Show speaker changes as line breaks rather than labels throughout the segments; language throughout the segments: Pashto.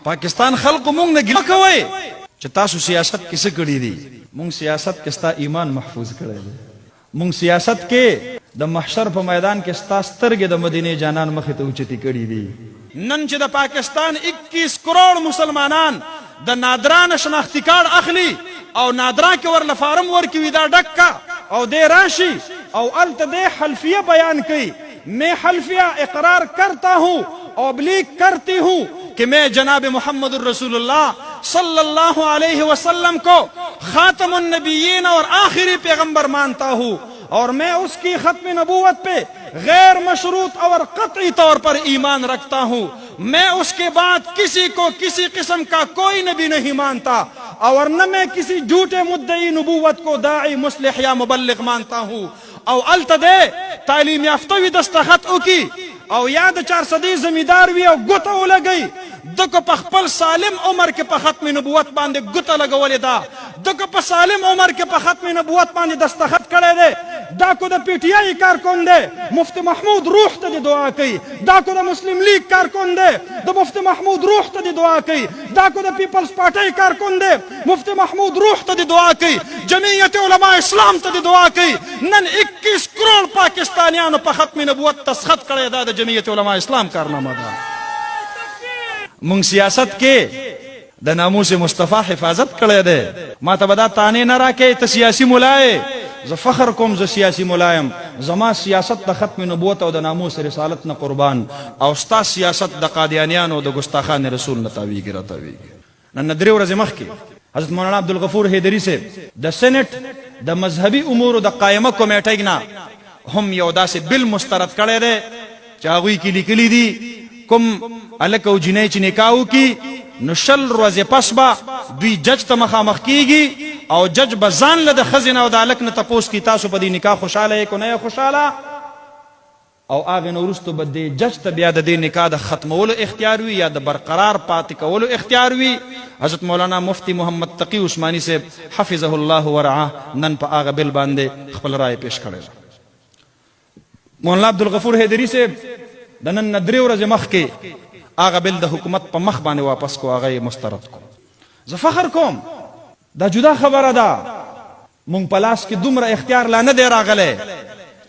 پاکستان خلق مونږ نه ګیله کوي چې تاسو سیاست کې څه کړی دي. مونږ سیاست کې ستا ایمان محفوظ کړی دی. مونږ سیاست کې د محشر په میدان کې ستا سترګې د مدینه جانان مخې ته اوچتې کړي دي. نن چې د پاکستان 21 کروڑ مسلمانان د نادران شناختی کارت اخلي او نادرا کې ورله فارم ورکوي دا ډکا او دې راشي او الته دې حلفیه بیان کوي. میں حلفیہ اقرار کرتا ہوں اوبلیغ کرتی ہوں کہ میں جناب محمد الرسول اللہ صلی اللہ علیہ وسلم کو خاتم النبیین اور آخری پیغمبر مانتا ہوں اور میں اس کی ختم نبوت پہ غیر مشروط اور قطعی طور پر ایمان رکھتا ہوں. میں اس کے بعد کسی کو کسی قسم کا کوئی نبی نہیں مانتا اور نہ میں کسی جھوٹے مدعی نبوت کو داعی مصلح یا مبلغ مانتا ہوں. او التدے تعلیم یافتہ وی دستخط اکی او یاد 400 زمیندار وی او گوتا ولګی دغه په خپل سالم عمر کې په ختم نبوت باندې ګوته لګولې ده. دغه په سالم عمر کې په ختم نبوت باندې دستخط کړی دی. دا کو د پی ټی آی کارکون دی مفتی محمود روح ته دعا کوي. دا کو د مسلم لیگ کارکون دی د مفتی محمود روح ته دعا کوي. دا کو د پیپلز پارټي کارکون دی مفتی محمود روح ته دعا کوي. جمعیت علماء اسلام ته دعا کوي. نن 21 کروڑ پاکستانیانو په ختم نبوت دستخط کړی دا د جمعیت علماء اسلام کارنامه ده. مونږ سیاست کې د ناموس مصطفی حفاظت کړی دی. ما ته به دا تانې نه راکې ته سیاسي مولا یې. زه فخر کوم زه سیاسي مولا یم. زما سیاست د ختم نبوت او د ناموس رسالت نه قربان او ستا سیاست د قادیانیانو او د ګستاخان رسول نه تاویږي راتاویږي. نن 3 ورځې مخکې حضرت مولانا عبدالغفور حیدری صاحب د سینټ د مذهبي امورو د قائمه کمیټې نه هم یو داسې بل مسترد کړی دی چې هغوی کې لیکلي دي کوم الک او جنۍ چې نکاح وکړي نو 100 ورځې پس به دوی جج ته مخامخ کیږي او جج به ځان له د ښځې نه او د هلک نه تپوس کړي تاسو په دې نکاح خوشحاله یې که نه یې خوشحاله او هغې نه وروستو به دې جج ته بیا د دې نکاح د ختمولو اختیار وي یا د برقرار پاتې کولو اختیار وي. حضرت مولانا مفتی محمد تقی عثمانی صاحب حفظه الله ورعاه نن په هغه بل باندې خپل رائے پیش کړی. مولانا عبدالغفور حیدری صاحب د نن 3 ورځې مخکې هغه بل د حکومت په مخ باندې واپس کو هغه یې مسترد کو. زه فخر کوم دا جدا خبره ده مونږ په لاس کې دومره اختیار لا نه دی راغلی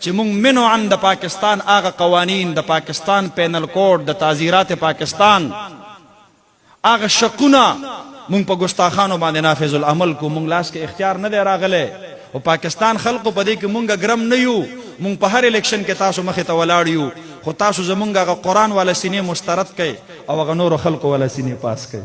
چې مونږ منو عن د پاکستان هغه قوانین د پاکستان پینل کوډ د تعزیرات پاکستان هغه شقونه مونږ په ګستاخانو باندې نافذ العمل کو. مونږ لاس کې اختیار نه دی راغلی او پاکستان خلقو په دې کې مونږ ګرم نه یو. مونږ په هر الیکشن کې تاسو مخې ته ولاړ یو خو تاسو زمونږ هغه قرآن والا سینې مسترد کړئ او هغه نورو خلقو والا سینې پاس کړئ.